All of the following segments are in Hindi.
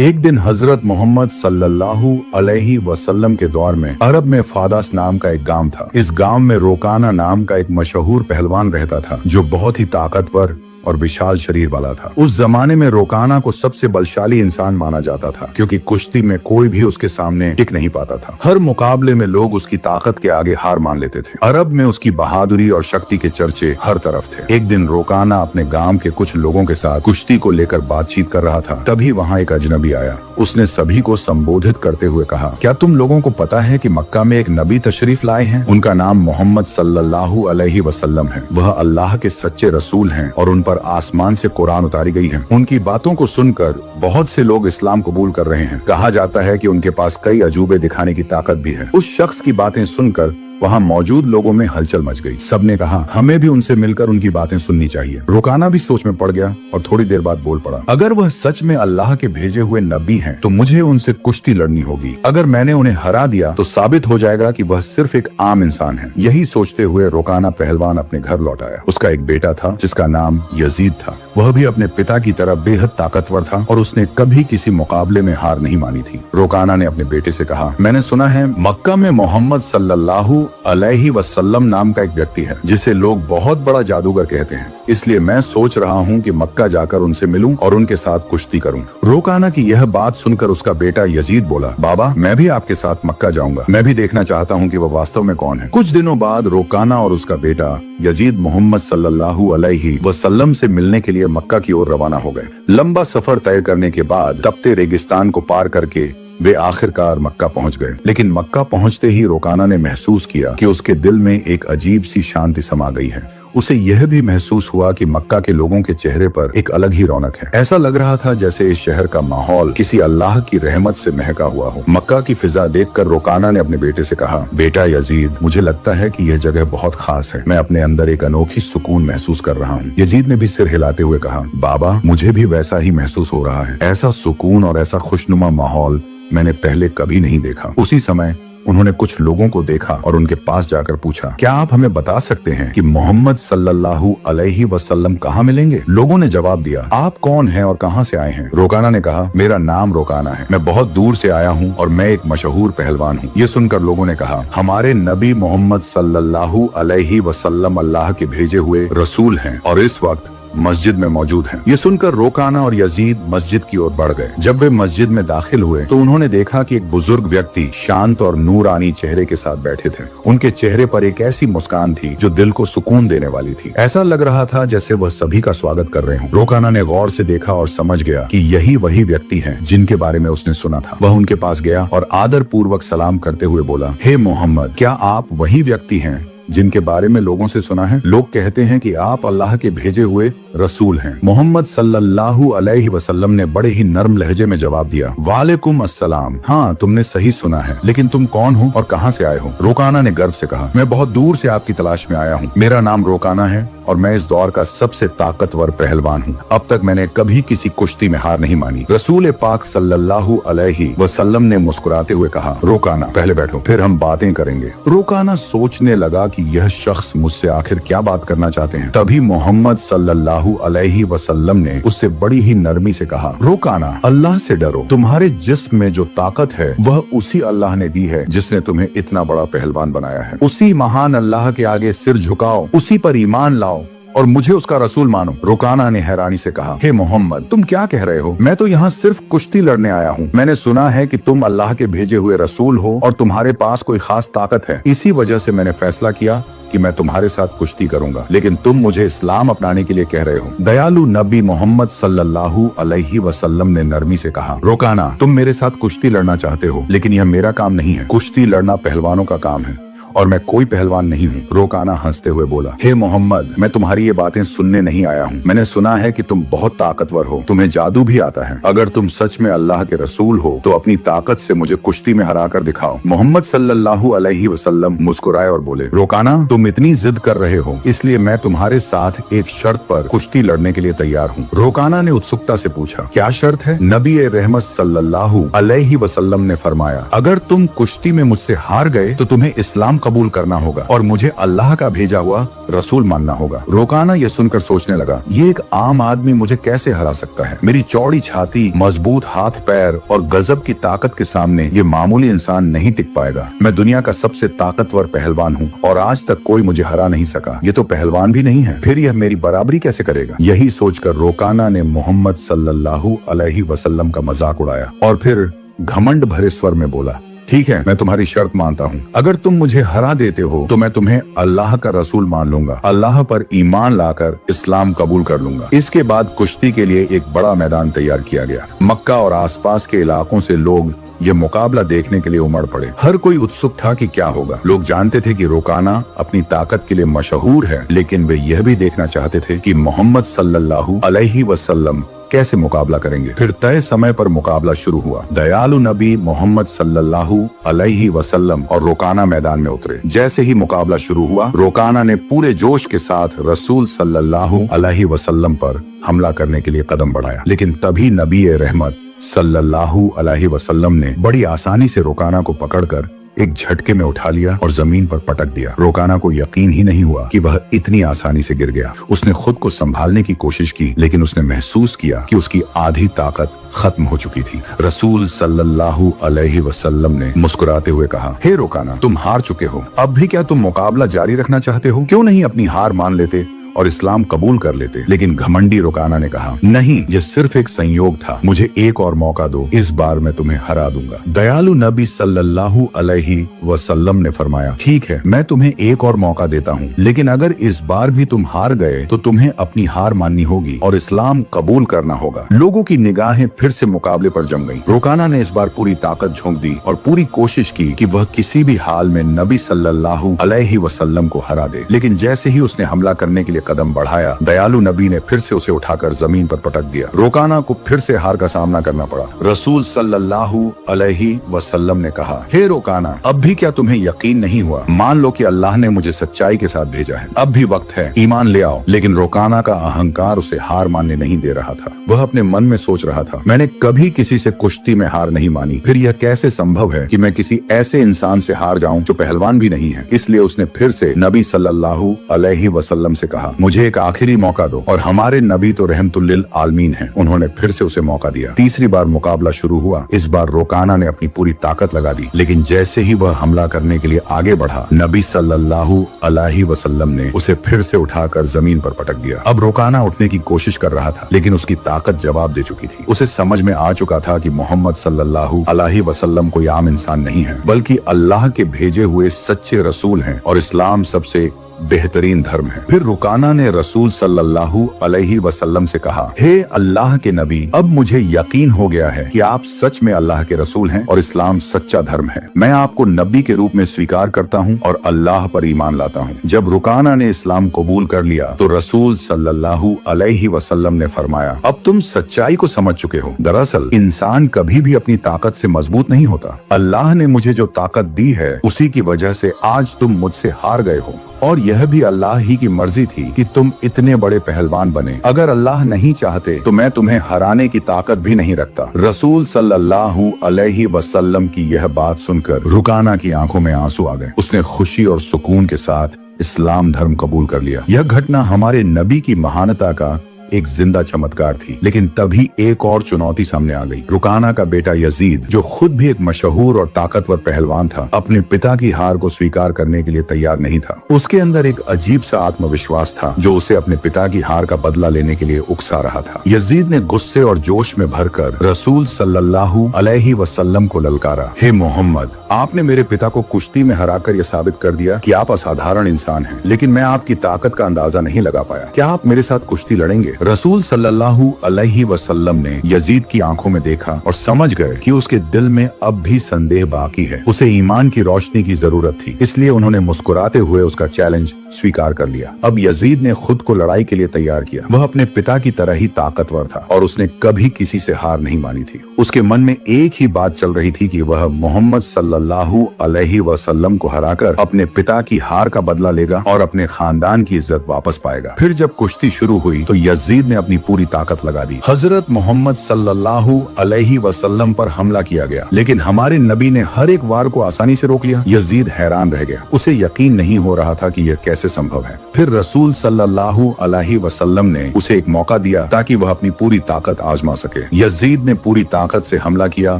एक दिन हजरत मोहम्मद सल्लल्लाहु अलैहि वसल्लम के दौर में अरब में फादास नाम का एक गांव था। इस गांव में रोकाना नाम का एक मशहूर पहलवान रहता था जो बहुत ही ताकतवर और विशाल शरीर वाला था। उस जमाने में रोकाना को सबसे बलशाली इंसान माना जाता था क्योंकि कुश्ती में कोई भी उसके सामने टिक नहीं पाता था। हर मुकाबले में लोग उसकी ताकत के आगे हार मान लेते थे। अरब में उसकी बहादुरी और शक्ति के चर्चे हर तरफ थे। एक दिन रोकाना अपने गांव के कुछ लोगों के साथ कुश्ती को लेकर बातचीत कर रहा था। तभी वहाँ एक अजनबी आया। उसने सभी को संबोधित करते हुए कहा, क्या तुम लोगों को पता है कि मक्का में एक नबी तशरीफ लाए हैं? उनका नाम मोहम्मद सल्लल्लाहु अलैहि वसल्लम है। वह अल्लाह के सच्चे रसूल हैं और उन पर आसमान से कुरान उतारी गई है। उनकी बातों को सुनकर बहुत से लोग इस्लाम कबूल कर रहे हैं। कहा जाता है कि उनके पास कई अजूबे दिखाने की ताकत भी है। उस शख्स की बातें सुनकर वहाँ मौजूद लोगों में हलचल मच गई। सबने कहा, हमें भी उनसे मिलकर उनकी बातें सुननी चाहिए। रोकाना भी सोच में पड़ गया और थोड़ी देर बाद बोल पड़ा, अगर वह सच में अल्लाह के भेजे हुए नबी हैं, तो मुझे उनसे कुश्ती लड़नी होगी। अगर मैंने उन्हें हरा दिया तो साबित हो जाएगा कि वह सिर्फ एक आम इंसान है। यही सोचते हुए रोकाना पहलवान अपने घर लौट आया। उसका एक बेटा था जिसका नाम यजीद था। वह भी अपने पिता की तरह बेहद ताकतवर था और उसने कभी किसी मुकाबले में हार नहीं मानी थी। रोकाना ने अपने बेटे से कहा, मैंने सुना है मक्का में मोहम्मद सल्लल्लाहु अलैहि वसल्लम नाम का एक व्यक्ति है जिसे लोग बहुत बड़ा जादूगर कहते हैं। इसलिए मैं सोच रहा हूँ कि मक्का जाकर उनसे मिलूं और उनके साथ कुश्ती करूं। रोकाना की यह बात सुनकर उसका बेटा यजीद बोला, बाबा मैं भी आपके साथ मक्का जाऊंगा। मैं भी देखना चाहता हूँ कि वह वास्तव में कौन है। कुछ दिनों बाद रोकाना और उसका बेटा यजीद मोहम्मद सल्लल्लाहु अलैहि वसल्लम से मिलने के लिए मक्का की ओर रवाना हो गए। लंबा सफर तय करने के बाद तपते रेगिस्तान को पार करके वे आखिरकार मक्का पहुंच गए। लेकिन मक्का पहुंचते ही रोकाना ने महसूस किया कि उसके दिल में एक अजीब सी शांति समा गई है। उसे यह भी महसूस हुआ कि मक्का के लोगों के चेहरे पर एक अलग ही रौनक है। ऐसा लग रहा था जैसे इस शहर का माहौल किसी अल्लाह की रहमत से महका हुआ हो। मक्का की फिजा देखकर रोकाना ने अपने बेटे से कहा, बेटा यजीद, मुझे लगता है कि यह जगह बहुत खास है। मैं अपने अंदर एक अनोखी सुकून महसूस कर रहा हूँ। यजीद ने भी सिर हिलाते हुए कहा, बाबा मुझे भी वैसा ही महसूस हो रहा है। ऐसा सुकून और ऐसा खुशनुमा माहौल मैंने पहले कभी नहीं देखा। उसी समय उन्होंने कुछ लोगों को देखा और उनके पास जाकर पूछा, क्या आप हमें बता सकते हैं कि मोहम्मद सल्लल्लाहु अलैहि वसल्लम कहाँ मिलेंगे? लोगों ने जवाब दिया, आप कौन हैं और कहाँ से आए हैं? रोकाना ने कहा, मेरा नाम रोकाना है। मैं बहुत दूर से आया हूँ और मैं एक मशहूर पहलवान हूँ। ये सुनकर लोगों ने कहा, हमारे नबी मोहम्मद सल्लल्लाहु अलैहि वसल्लम अल्लाह के भेजे हुए रसूल हैं और इस वक्त मस्जिद में मौजूद हैं। ये सुनकर रोकाना और यजीद मस्जिद की ओर बढ़ गए। जब वे मस्जिद में दाखिल हुए तो उन्होंने देखा कि एक बुजुर्ग व्यक्ति शांत और नूरानी चेहरे के साथ बैठे थे। उनके चेहरे पर एक ऐसी मुस्कान थी जो दिल को सुकून देने वाली थी। ऐसा लग रहा था जैसे वह सभी का स्वागत कर रहे हों। रोकाना ने गौर से देखा और समझ गया कि यही वही व्यक्ति हैं जिनके बारे में उसने सुना था। वह उनके पास गया और आदर पूर्वक सलाम करते हुए बोला, हे मोहम्मद, क्या आप वही व्यक्ति हैं जिनके बारे में लोगों से सुना है? लोग कहते हैं कि आप अल्लाह के भेजे हुए रसूल हैं। मोहम्मद सल्लल्लाहु अलैहि वसल्लम ने बड़े ही नर्म लहजे में जवाब दिया, वालेकुम अस्सलाम। हाँ, तुमने सही सुना है, लेकिन तुम कौन हो और कहाँ से आए हो? रोकाना ने गर्व से कहा, मैं बहुत दूर से आपकी तलाश में आया हूँ। मेरा नाम रोकाना है और मैं इस दौर का सबसे ताकतवर पहलवान हूँ। अब तक मैंने कभी किसी कुश्ती में हार नहीं मानी। रसूल पाक सल्लल्लाहु अलैहि वसल्लम ने मुस्कुराते हुए कहा, रोकाना पहले बैठो, फिर हम बातें करेंगे। रोकाना सोचने लगा कि यह शख्स मुझसे आखिर क्या बात करना चाहते हैं। तभी मोहम्मद सल्लल्लाहु अलैहि वसल्लम ने उससे बड़ी ही नरमी से कहा, रोकाना, अल्लाह से डरो। तुम्हारे जिस्म में जो ताकत है वह उसी अल्लाह ने दी है जिसने तुम्हें इतना बड़ा पहलवान बनाया है। उसी महान अल्लाह के आगे सिर झुकाओ, उसी पर ईमान लाओ और मुझे उसका रसूल मानो। रोकाना ने हैरानी से कहा, हे मोहम्मद, तुम क्या कह रहे हो? मैं तो यहाँ सिर्फ कुश्ती लड़ने आया हूँ। मैंने सुना है कि तुम अल्लाह के भेजे हुए रसूल हो और तुम्हारे पास कोई खास ताकत है। इसी वजह से मैंने फैसला किया कि मैं तुम्हारे साथ कुश्ती करूंगा, लेकिन तुम मुझे इस्लाम अपनाने के लिए कह रहे हो। दयालु नबी मोहम्मद सल्लल्लाहु अलैहि वसल्लम ने नरमी से कहा, रोकाना, तुम मेरे साथ कुश्ती लड़ना चाहते हो, लेकिन यह मेरा काम नहीं है। कुश्ती लड़ना पहलवानों का काम है और मैं कोई पहलवान नहीं हूँ। रोकाना हंसते हुए बोला, हे मोहम्मद, मैं तुम्हारी ये बातें सुनने नहीं आया हूँ। मैंने सुना है कि तुम बहुत ताकतवर हो, तुम्हें जादू भी आता है। अगर तुम सच में अल्लाह के रसूल हो तो अपनी ताकत से मुझे कुश्ती में हरा कर दिखाओ। मोहम्मद सल्लल्लाहु अलैहि वसल्लम मुस्कुराए और बोले, रोकाना, तुम इतनी जिद कर रहे हो, इसलिए मैं तुम्हारे साथ एक शर्त पर कुश्ती लड़ने के लिए तैयार हूँ। रोकाना ने उत्सुकता से पूछा, क्या शर्त है? नबी रहमत सल्लल्लाहु अलैहि वसल्लम ने फरमाया, अगर तुम कुश्ती में मुझसे हार गए तो तुम्हें इस्लाम कबूल करना होगा और मुझे अल्लाह का भेजा हुआ रसूल मानना होगा। रोकाना ये सुनकर सोचने लगा, ये एक आम आदमी मुझे कैसे हरा सकता है? मेरी चौड़ी छाती, मजबूत हाथ पैर और गजब की ताकत के सामने ये मामूली इंसान नहीं टिक पाएगा। मैं दुनिया का सबसे ताकतवर पहलवान हूँ और आज तक कोई मुझे हरा नहीं सका। ये तो पहलवान भी नहीं है, फिर यह मेरी बराबरी कैसे करेगा? यही सोचकर रोकाना ने मोहम्मद सल्लल्लाहु अलैहि वसल्लम का मजाक उड़ाया और फिर घमंड भरे स्वर में बोला, ठीक है, मैं तुम्हारी शर्त मानता हूँ। अगर तुम मुझे हरा देते हो तो मैं तुम्हें अल्लाह का रसूल मान लूंगा, अल्लाह पर ईमान लाकर इस्लाम कबूल कर लूंगा। इसके बाद कुश्ती के लिए एक बड़ा मैदान तैयार किया गया। मक्का और आसपास के इलाकों से लोग ये मुकाबला देखने के लिए उमड़ पड़े। हर कोई उत्सुक था कि क्या होगा। लोग जानते थे कि रोकाना अपनी ताकत के लिए मशहूर है, लेकिन वे यह भी देखना चाहते थे कि मोहम्मद सल्लल्लाहु अलैहि वसल्लम कैसे मुकाबला करेंगे। फिर तय समय पर मुकाबला शुरू हुआ। दयालु नबी मोहम्मद सल्लल्लाहु अलैहि वसल्लम और रोकाना मैदान में उतरे। जैसे ही मुकाबला शुरू हुआ, रोकाना ने पूरे जोश के साथ रसूल सल्लल्लाहु अलैहि वसल्लम पर हमला करने के लिए कदम बढ़ाया, लेकिन तभी नबी रहमत सल्लल्लाहु अलैहि वसल्लम ने बड़ी आसानी से रोकाना को पकड़कर एक झटके में उठा लिया और जमीन पर पटक दिया। रोकाना को यकीन ही नहीं हुआ कि वह इतनी आसानी से गिर गया। उसने खुद को संभालने की कोशिश की, लेकिन उसने महसूस किया कि उसकी आधी ताकत खत्म हो चुकी थी। रसूल सल्लल्लाहु अलैहि वसल्लम ने मुस्कुराते हुए कहा, हे रोकाना, तुम हार चुके हो। अब भी क्या तुम मुकाबला जारी रखना चाहते हो? क्यों नहीं अपनी हार मान लेते और इस्लाम कबूल कर लेते? लेकिन घमंडी रोकाना ने कहा, नहीं, ये सिर्फ एक संयोग था, मुझे एक और मौका दो, इस बार मैं तुम्हें हरा दूंगा। दयालु नबी सल्लल्लाहु अलैहि वसल्लम ने फरमाया, ठीक है, मैं तुम्हें एक और मौका देता हूँ, लेकिन अगर इस बार भी तुम हार गए तो तुम्हें अपनी हार माननी होगी और इस्लाम कबूल करना होगा। लोगों की निगाहें फिर से मुकाबले पर जम गईं। रोकाना ने इस बार पूरी ताकत झोंक दी और पूरी कोशिश की कि वह किसी भी हाल में नबी सल्लल्लाहु अलैहि वसल्लम को हरा दे। लेकिन जैसे ही उसने हमला करने के लिए कदम बढ़ाया, दयालु नबी ने फिर से उसे उठाकर जमीन पर पटक दिया। रोकाना को फिर से हार का सामना करना पड़ा। रसूल सल्लल्लाहु अलैहि वसल्लम ने कहा, हे रोकाना, अब भी क्या तुम्हें यकीन नहीं हुआ? मान लो कि अल्लाह ने मुझे सच्चाई के साथ भेजा है, अब भी वक्त है, ईमान ले आओ। लेकिन रोकाना का अहंकार उसे हार मानने नहीं दे रहा था। वह अपने मन में सोच रहा था, मैंने कभी किसी से कुश्ती में हार नहीं मानी, फिर यह कैसे संभव है कि मैं किसी ऐसे इंसान से हार जाऊं जो पहलवान भी नहीं है। इसलिए उसने फिर से नबी सल्लल्लाहु अलैहि वसल्लम से कहा, मुझे एक आखिरी मौका दो, और हमारे नबी तो रहमतुल लिल आलमीन हैं। उन्होंने फिर से उसे मौका दिया। तीसरी बार मुकाबला शुरू हुआ। इस बार रोकाना ने अपनी पूरी ताकत लगा दी, लेकिन जैसे ही वह हमला करने के लिए आगे बढ़ा, नबी सल्लल्लाहु अलैहि वसल्लम ने उसे फिर से उठाकर जमीन पर पटक दिया। अब रोकाना उठने की कोशिश कर रहा था, लेकिन उसकी ताकत जवाब दे चुकी थी। उसे समझ में आ चुका था कि मोहम्मद सल्लल्लाहु अलैहि वसल्लम कोई आम इंसान नहीं है, बल्कि अल्लाह के भेजे हुए सच्चे रसूल हैं और इस्लाम सबसे बेहतरीन धर्म है। फिर रुकाना ने रसूल सल्लल्लाहु अलैहि वसल्लम से कहा, हे अल्लाह के नबी, अब मुझे यकीन हो गया है कि आप सच में अल्लाह के रसूल हैं और इस्लाम सच्चा धर्म है। मैं आपको नबी के रूप में स्वीकार करता हूँ और अल्लाह पर ईमान लाता हूँ। जब रुकाना ने इस्लाम कबूल कर लिया तो रसूल सल्लल्लाहु अलैहि वसल्लम ने फरमाया, अब तुम सच्चाई को समझ चुके हो। दरअसल इंसान कभी भी अपनी ताकत से मजबूत नहीं होता। अल्लाह ने मुझे जो ताकत दी है उसी की वजह से आज तुम मुझसे हार गए हो, और यह भी अल्लाह ही की मर्जी थी कि तुम इतने बड़े पहलवान बने। अगर अल्लाह नहीं चाहते तो मैं तुम्हें हराने की ताकत भी नहीं रखता। रसूल सल्लल्लाहु अलैहि वसल्लम की यह बात सुनकर रुकाना की आंखों में आंसू आ गए। उसने खुशी और सुकून के साथ इस्लाम धर्म कबूल कर लिया। यह घटना हमारे नबी की महानता का एक जिंदा चमत्कार थी। लेकिन तभी एक और चुनौती सामने आ गई। रुकाना का बेटा यजीद, जो खुद भी एक मशहूर और ताकतवर पहलवान था, अपने पिता की हार को स्वीकार करने के लिए तैयार नहीं था। उसके अंदर एक अजीब सा आत्मविश्वास था जो उसे अपने पिता की हार का बदला लेने के लिए उकसा रहा था। यजीद ने गुस्से और जोश में भरकर रसूल सल्लल्लाहु अलैहि वसल्लम को ललकारा, हे मोहम्मद, आपने मेरे पिता को कुश्ती में हराकर यह साबित कर दिया कि आप असाधारण इंसान हैं, लेकिन मैं आपकी ताकत का अंदाजा नहीं लगा पाया। क्या आप मेरे साथ कुश्ती लड़ेंगे? रसूल सल्लल्लाहु अलैहि वसल्लम ने यजीद की आंखों में देखा और समझ गए कि उसके दिल में अब भी संदेह बाकी है। उसे ईमान की रोशनी की जरूरत थी, इसलिए उन्होंने मुस्कुराते हुए उसका चैलेंज स्वीकार कर लिया। अब यजीद ने खुद को लड़ाई के लिए तैयार किया। वह अपने पिता की तरह ही ताकतवर था और उसने कभी किसी से हार नहीं मानी थी। उसके मन में एक ही बात चल रही थी कि वह मोहम्मद सल्लल्लाहु अलैहि वसल्लम को हराकर अपने पिता की हार का बदला लेगा और अपने खानदान की इज्जत वापस पाएगा। फिर जब कुश्ती शुरू हुई तो यजीद यजीद ने अपनी पूरी ताकत लगा दी। हजरत मोहम्मद सल्लल्लाहु अलैहि वसल्लम पर हमला किया गया, लेकिन हमारे नबी ने हर एक वार को आसानी से रोक लिया। यजीद हैरान रह गया, उसे यकीन नहीं हो रहा था कि यह कैसे संभव है। फिर रसूल सल्लल्लाहु अलैहि वसल्लम ने उसे एक मौका दिया ताकि वह अपनी पूरी ताकत आजमा सके। यजीद ने पूरी ताकत से हमला किया,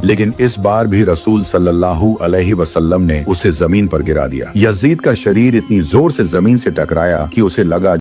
लेकिन इस बार भी रसूल सल्लल्लाहु अलैहि वसल्लम ने उसे जमीन पर गिरा दिया। यजीद का शरीर इतनी जोर से जमीन से टकराया कि उसे लगा